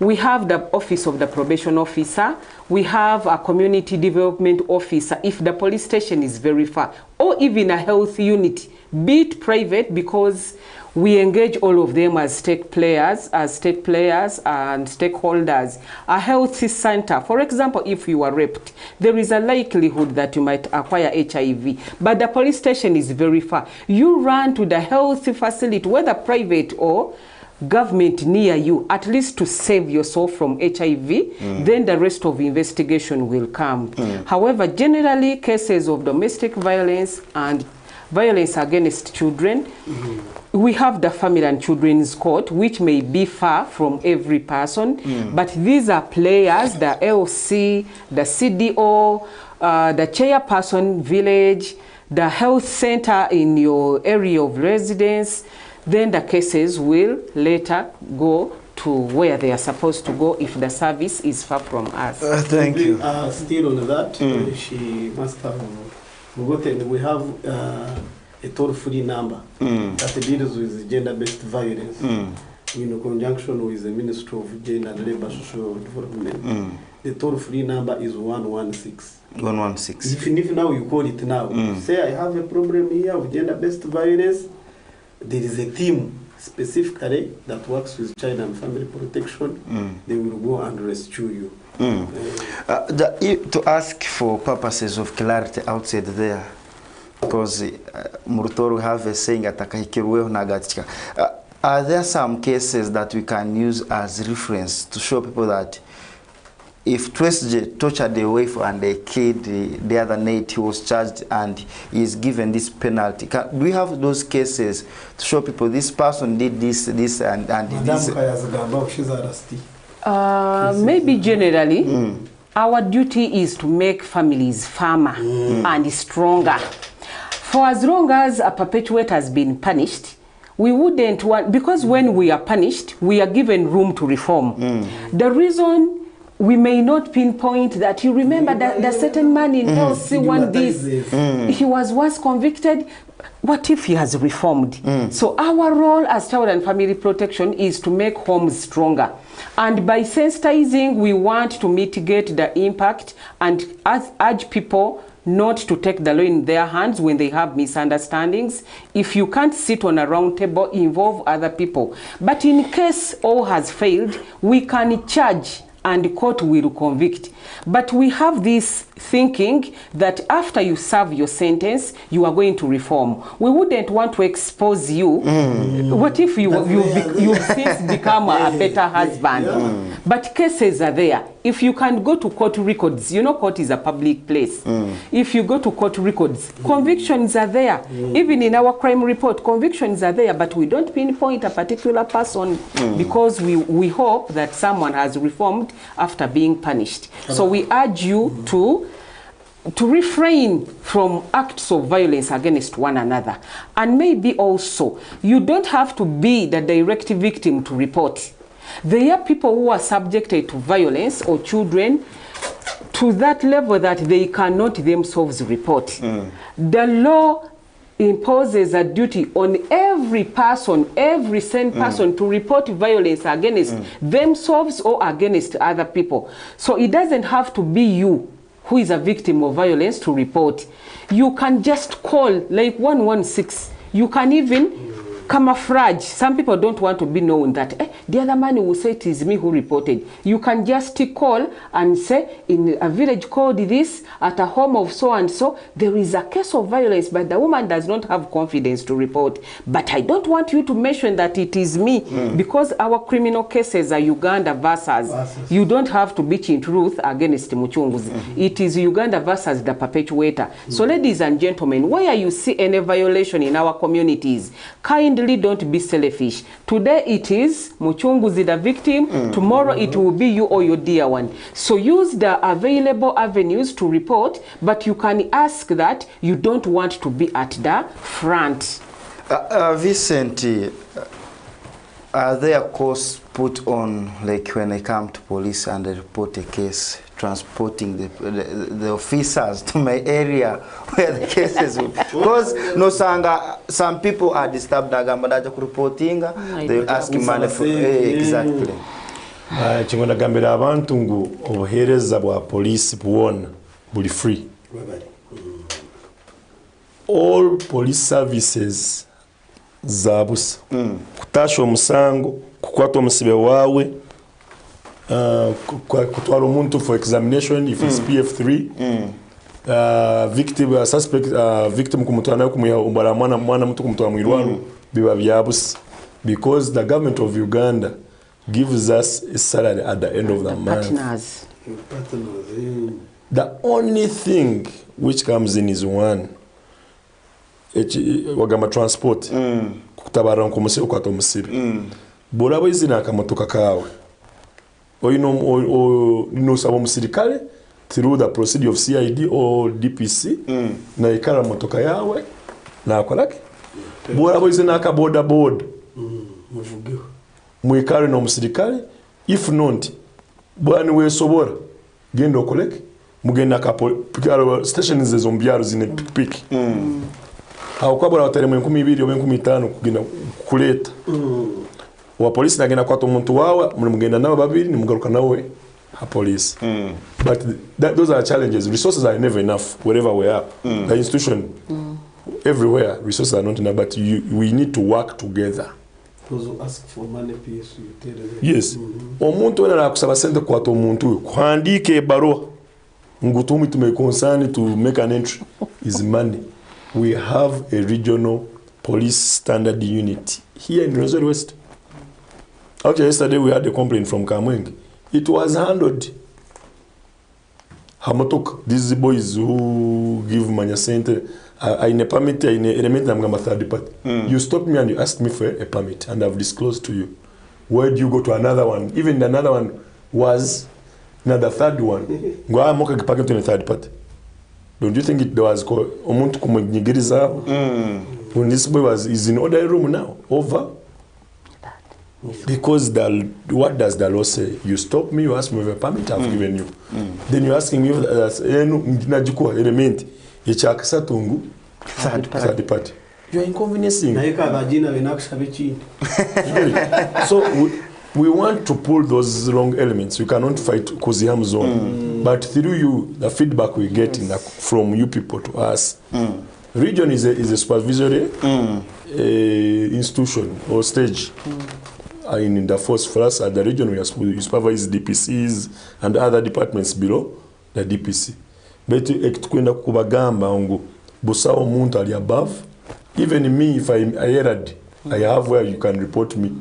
We have the office of the probation officer. We have a community development officer if the police station is very far. Or even a health unit, be it private, because we engage all of them as state players and stakeholders. A health center, for example, if you are raped, there is a likelihood that you might acquire HIV, but the police station is very far. You run to the health facility, whether private or government near you, at least to save yourself from HIV, then the rest of investigation will come. However, generally cases of domestic violence and violence against children, we have the Family and Children's Court, which may be far from every person, but these are players, the LC, the CDO, the chairperson village, the health center in your area of residence. Then the cases will later go to where they are supposed to go if the service is far from us. Thank you. Still on that, she must have forgotten. We have a toll-free number that deals with gender-based violence in conjunction with the Ministry of Gender and Labour Social Development. The toll-free number is 116. 116. Even if now you call it now, say I have a problem here with gender-based violence, there is a team specifically that works with child and family protection. They will go and rescue you. To ask for purposes of clarity outside there, because Murutoro have a saying are there some cases that we can use as reference to show people that if Twesje tortured a wife and a kid the other night, he was charged and he is given this penalty? Do we have those cases to show people this person did this, and this? Maybe generally, our duty is to make families firmer and stronger. For as long as a perpetuator has been punished, we wouldn't want, because when we are punished, we are given room to reform. The reason we may not pinpoint that, you remember that the certain man in LC won this, he was once convicted, what if he has reformed? So our role as child and family protection is to make homes stronger. And by sensitizing, we want to mitigate the impact and urge people not to take the law in their hands when they have misunderstandings. If you can't sit on a round table, involve other people. But in case all has failed, we can charge and the court will convict. But we have this thinking that after you serve your sentence, you are going to reform. We wouldn't want to expose you. What if you've since become a better husband? But cases are there. If you can go to court records, you know court is a public place. If you go to court records, convictions are there. Even in our crime report, convictions are there, but we don't pinpoint a particular person because we hope that someone has reformed after being punished. So we urge you to refrain from acts of violence against one another. And maybe also, you don't have to be the direct victim to report. There are people who are subjected to violence, or children, to that level that they cannot themselves report. The law imposes a duty on every person, every sane person, to report violence against themselves or against other people. So it doesn't have to be you who is a victim of violence to report. You can just call like 116. You can even camouflage. Some people don't want to be known that the other man will say it is me who reported. You can just call and say, in a village called this, at a home of so and so, there is a case of violence, but the woman does not have confidence to report. But I don't want you to mention that it is me, because our criminal cases are Uganda versus. You don't have to bitch in truth against Muchunguzi. It is Uganda versus the perpetuator. So ladies and gentlemen, where you see any violation in our communities, kindly don't be selfish. Today it is Muchunguzi the victim, tomorrow it will be you or your dear one. So use the available avenues to report, but you can ask that you don't want to be at the front. Vincent, are there costs put on, like when I come to police and I report a case, transporting the officers to my area where the cases will, because no sanga, some people are disturbed reporting, they will ask money for exactly. Chingona gambira abantu ngu obuhereza bwa police buona buli free. All police services za busa kutasha omusango kukwata omusibe waawe kutwala omuntu for examination if it's PF3 victim suspect victim kumutwana kumuya mwana mutu kumutwa mwirwano biba byabusa because the government of Uganda gives us a salary at the end of the month. Partners. The only thing which comes in is one. Wagama transport. Kutabara nkomusibe kwato musibe. Bolabo izina akamotoka kawe. No sabo musirikale through the procedure of CID or DPC na ikara motoka yawe na akolake. Bolabo izina aka boda. Muvugiho. Mwikare no musirikale if not bwani wesobora genda okoleke mugenda kapo pikaro station ze zombyaro zine piki aho kwabora bataremo 12 oba 15 kugenda kuleta wa polisi nagenda kwato omuntu wawe mugenda nabo babiri ni mugaruka nawe ha police but those are challenges. Resources are never enough wherever we are. The institution everywhere resources are not enough, but we need to work together. Those who ask for money, please, you tell them. Yes. Omuntu wena nakusaba sente kwa to muntu kuandike barua ngutumi tume concern to make an entry is money. We have a regional police standard unit here in Rwenzori West. Actually, yesterday we had a complaint from Kamwenge. It was handled. Hamotok, these boys who give money center in a permit, in a element, I'm going to third party. You stopped me and you asked me for a permit, and I've disclosed to you. Where do you go to another one? Even another one was another third one. Go I'm not going to a third party. Don't you think there was omuntu kumugiriza? When this boy is in order room now, over. Because what does the law say? You stop me, you ask me for a permit, I've given you. Then you're asking me, element, third party. You're inconveniencing. So we want to pull those wrong elements. We cannot fight Koziham zone. But through you, the feedback we get from you people to us, region is a supervisory institution or stage. In the force for us at the region, we supervise DPCs and other departments below the DPC. But kwenda kubagamba ngo busawo muntu ali above. Even me, if I erred, I have where you can report me.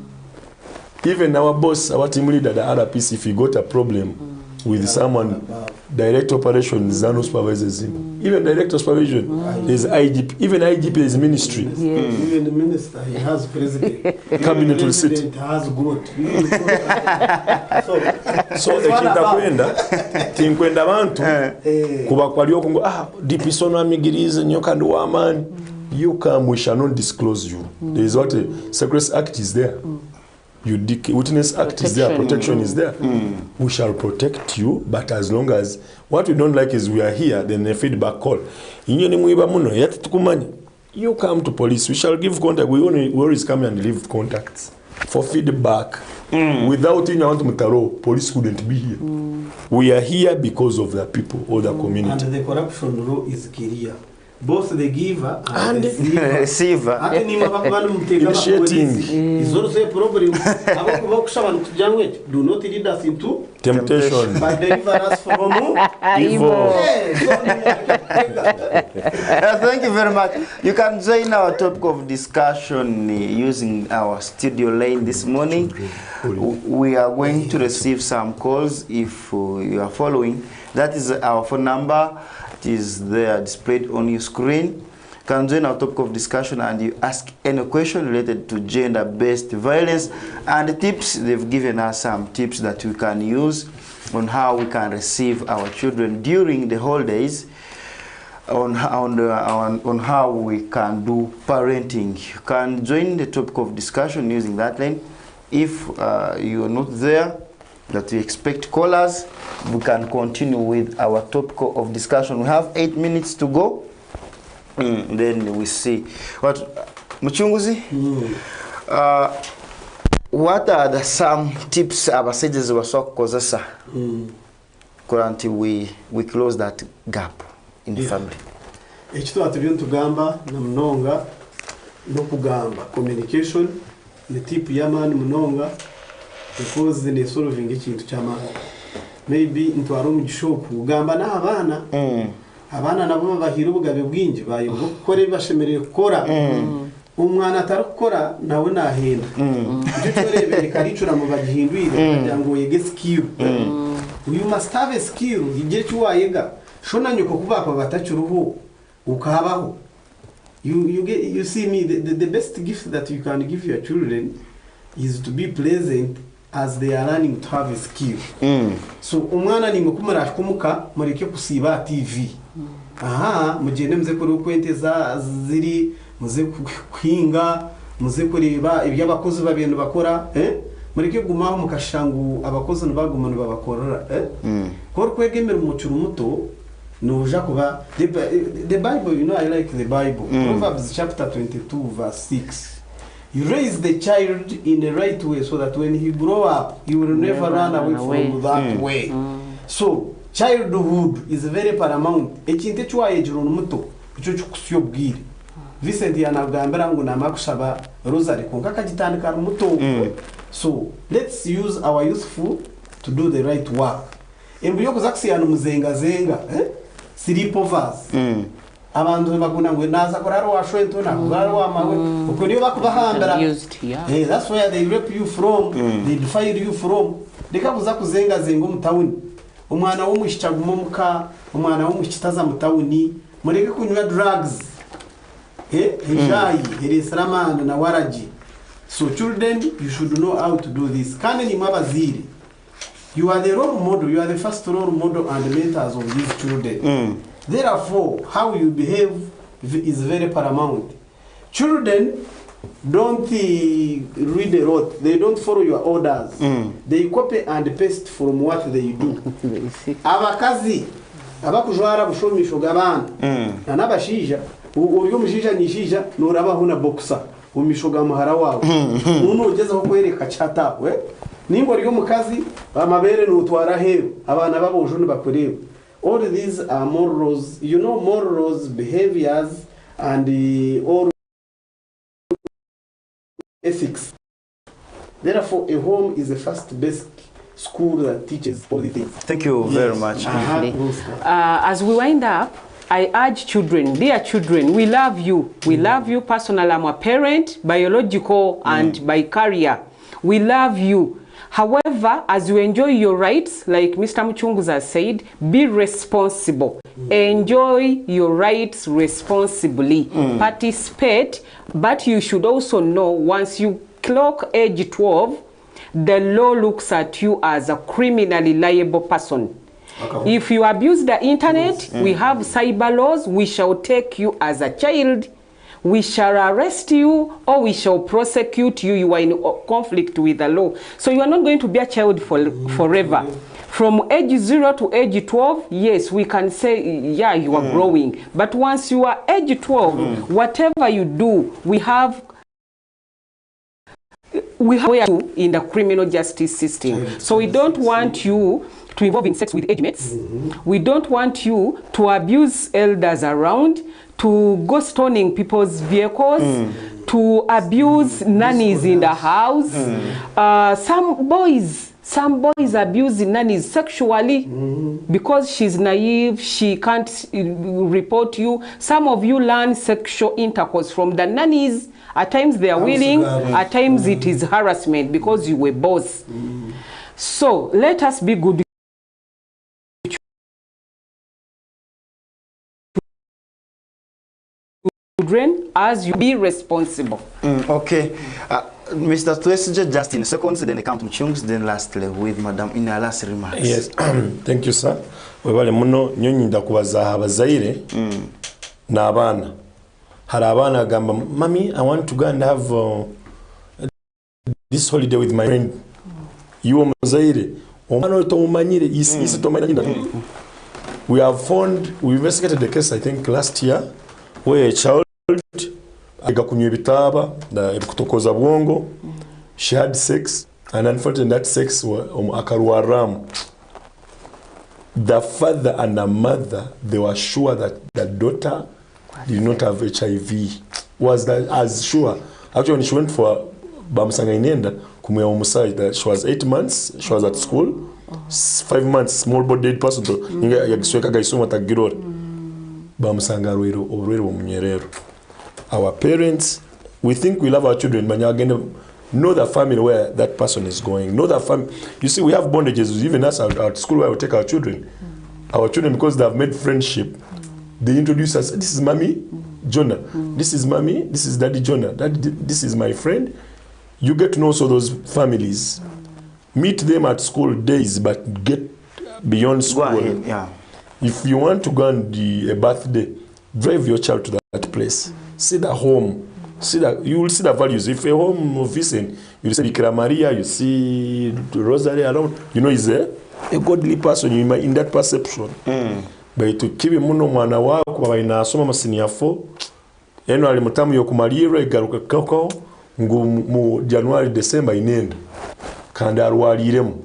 Even our boss, our team leader, the RPC, if he got a problem with someone, direct operations, Zanu supervises him. Even direct supervision, there's IGP. Even IGP is ministry. Even the minister, he has president. Cabinet will sit. President has God. So ekintakwenda tinkwenda bantu kuba kwalioko ngo DPC ono amigirize nyo kandi wa man. You come, we shall not disclose you. There is what a Secrecy Act is there. Witness Act is there, protection is there. We shall protect you, but as long as what we don't like is we are here, then a feedback call. You come to police, we shall give contact. We always come and leave contacts for feedback. Without you, police couldn't be here. We are here because of the people or the community. And the corruption law is clear. Both the giver and the receiver. Initiating. Is also a problem. Do not lead us into temptation. But deliver us from evil. Thank you very much. You can join our topic of discussion using our studio line this morning. We are going to receive some calls if you are following. That is our phone number. It is there displayed on your screen. You can join our topic of discussion and you ask any question related to gender-based violence and the tips. They've given us some tips that we can use on how we can receive our children during the holidays, on how we can do parenting. You can join the topic of discussion using that line. If you are not there, that we expect callers, we can continue with our topic of discussion. We have 8 minutes to go. Then we see. Muchunguzi, what are some tips abasaidizi basobola kukozesa until we close that gap in the family? Ekitwa tubyo ntugamba na mnonga no kugamba communication ni type ya man munonga because ni solving ikintu cy'amana maybe ntwaro mu gishop kugamba na abana nabo bahira ubugabe bwingi bayo gukora bashemereye gukora umwana atarukora nawe nahenda ibyo turebere karicura mu bagihindwire kugira ngo yege skill you must have a skill igihe cyuwayega shona nyuko kubaka batacuruhu ukabaho you see me the best gift that you can give your children is to be pleasant as they are learning to have a skill so umwana ni mukumara kumuka mureke kusiba TV mugende muze kuri ukwente ziri muze kwinga muze kureba ibyo abakozi babintu bakora mureke gumaho mukashangu abakozi nbagumana babakorora ko kwegemera umucuru muto nuja kuba the Bible, you know, I like the Bible. Proverbs chapter 22 verse 6. You raise the child in the right way so that when he grow up he will never run away from that way. So childhood is very paramount. Ekinte chwaye juru muto ico cyukusyo bwire. Vincent yanagambira ngo namakushaba rosary konka kagitandika muto. So let's use our youthful to do the right work. Embuyo kuzakusiyana muzenga siripo vase abantu bakuna ngo naza koraro washwento na koraro wamawe uko niyo bakubahambira that's where they rape you from they defile you from dekabuza kuzenga zengo mutawuni umwana wo mushicagumo muka umwana wo mushitaza mutawuni mureke kunywa drugs hijayi heresaramana na waraji. So children, you should know how to do this. Kane ni mabaziri. You are the role model, you are the first role model and the mentors of these children. Therefore, how you behave is very paramount. Children don't read a lot, they don't follow your orders. They copy and paste from what they do. Abakazi, abakujwara bushomisho gabana, n'abashija, uriyo mujija nishija nurabaho na boxer, umishoga muhara wawe. Umuntu ugeze aho kwereka cyatawe. Nimba uriyo mukazi amabere n'utwara hero abana babujune bakorewe. All these are morals, you know, morals, behaviors and all ethics. Therefore, a home is the first basic school that teaches all the things. Thank you very much. As we wind up, I urge children, dear children, we love you. We love you personally. I'm a parent, biological and by career. We love you. However, as you enjoy your rights, like Mr. Muchunguza said, be responsible. Enjoy your rights responsibly. Participate, but you should also know once you clock age 12, the law looks at you as a criminally liable person. Okay. If you abuse the internet, we have cyber laws. We shall take you as a child. We shall arrest you or we shall prosecute you. You are in conflict with the law. So you are not going to be a child forever. From age 0 to age 12, yes, we can say, yeah, you are growing. But once you are age 12, whatever you do, we have you in the criminal justice system. So we don't want you to involve in sex with age mates. We don't want you to abuse elders around, to go stoning people's vehicles, to abuse nannies in the house. Some boys abuse nannies sexually because she's naive, she can't report you. Some of you learn sexual intercourse from the nannies. At times they are willing, at times it is harassment because you were boss. So let us be good children as you be responsible. Okay. Mr. Twesige, just in seconds, then I come to Chunks, then lastly with Madam in her last remarks. Yes, thank you, sir. Webale muno nyonyi ndakubaza abazaire na abana. Hari abana gamba, Mommy, I want to go and have this holiday with my friend. You are muzaire. Omano tomumanyire isi tomanyira. We have found, we investigated the case I think last year where a child agakunywa bitaba na kutokoza bwongo, she had sex and unfortunately that sex akarwa ram. The father and the mother, they were sure that the daughter did not have HIV. was that as sure. Actually, when she went for Bamusanga inenda, kumwe omusai that she was 8 months, she was at school, 5 months, small body dead person to, inga yagisweka gaisuma tagirore. Bamusanga orwero omunyerero. Our parents, we think we love our children, but again, know the family where that person is going. Know the family. You see, we have bondages, even us at school where we take our children. Our children, because they have made friendship, they introduce us, this is mommy, Jonah. This is mommy, this is daddy Jonah. This is my friend. You get to know also those families. Meet them at school days, but get beyond school. Go ahead, yeah. If you want to go on a birthday, drive your child to that place. See the home. See that you will see the values. If a home of Vincent, you see Bikira Maria, you see Rosary around, you know he's a godly person in that perception. But to keep muno mwana wako baba inasoma masini yafo, eno ali mutamu yokumalira igaruka kako mu January December inenda. Kandi arwaliremu.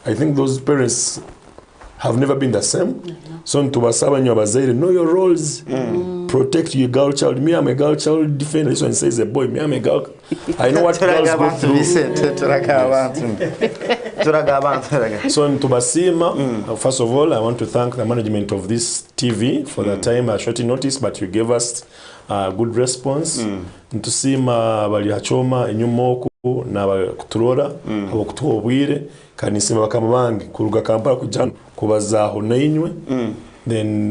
I think those parents have never been the same. So ntubasaba nyo abazaire, know your roles. Protect your girl child. Me, I'm a girl child defender. This one says a boy. Me, I'm a girl. I know what girls go through. So ntubasima, first of all, I want to thank the management of this TV for the time, a short notice, but you gave us a good response. Ntusima bali hachoma enyumoku na bakuturora abakutuha obwire kanisima bakamubange kuruga Kampala kujana kubazaho nainywe. Then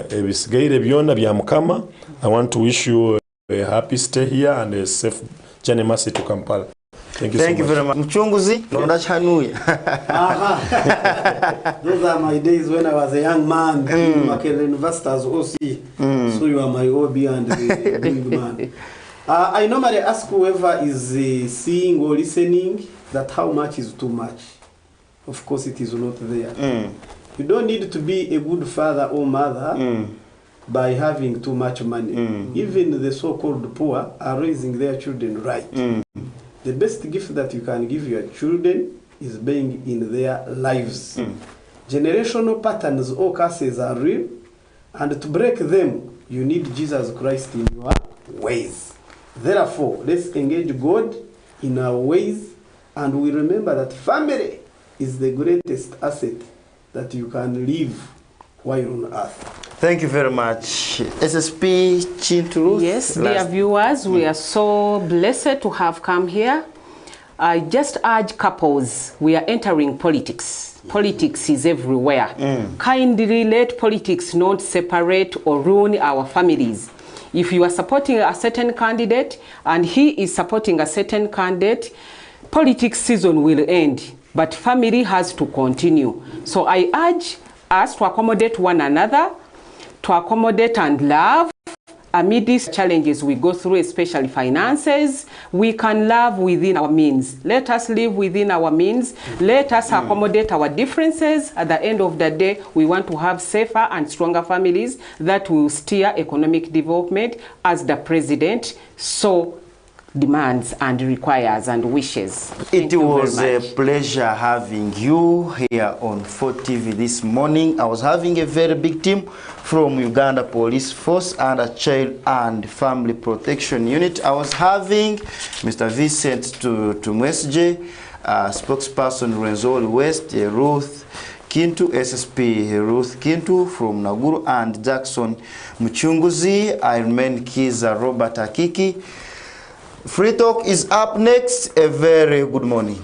ebisigaire byona bya mukama. I want to wish you a happy stay here and a safe journey mercy to Kampala. Thank you very much. Mchunguzi, ndachanuye. Those are my days when I was a young man in Makerere University as OC. So you are my OB and the big man. I normally ask whoever is seeing or listening that how much is too much. Of course, it is not there. You don't need to be a good father or mother by having too much money. Even the so-called poor are raising their children right. The best gift that you can give your children is being in their lives. Generational patterns or curses are real, and to break them, you need Jesus Christ in your ways. Therefore, let's engage God in our ways, and we remember that family is the greatest asset that you can live while on earth. Thank you very much. SSP Chintu. Yes, dear viewers, we are so blessed to have come here. I just urge couples, we are entering politics. Politics is everywhere. Kindly let politics not separate or ruin our families. If you are supporting a certain candidate and he is supporting a certain candidate, politics season will end, but family has to continue. So I urge us to accommodate one another, to accommodate and love. Amid these challenges we go through, especially finances, we can love within our means. Let us live within our means. Let us accommodate our differences. At the end of the day, we want to have safer and stronger families that will steer economic development as the president so demands and requires and wishes. It was a pleasure having you here on 4TV this morning. I was having a very big team from Uganda Police Force and a Child and Family Protection Unit. I was having Mr. Vincent Tumwesje, spokesperson Rwenzori West, Ruth Kintu, SSP Ruth Kintu from Naguru, and Jackson Mchunguzi. I remain Kiza Robert Akiki. Free Talk is up next. A very good morning.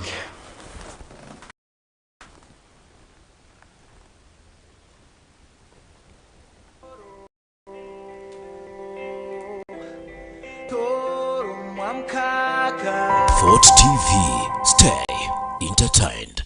Fort TV, stay entertained.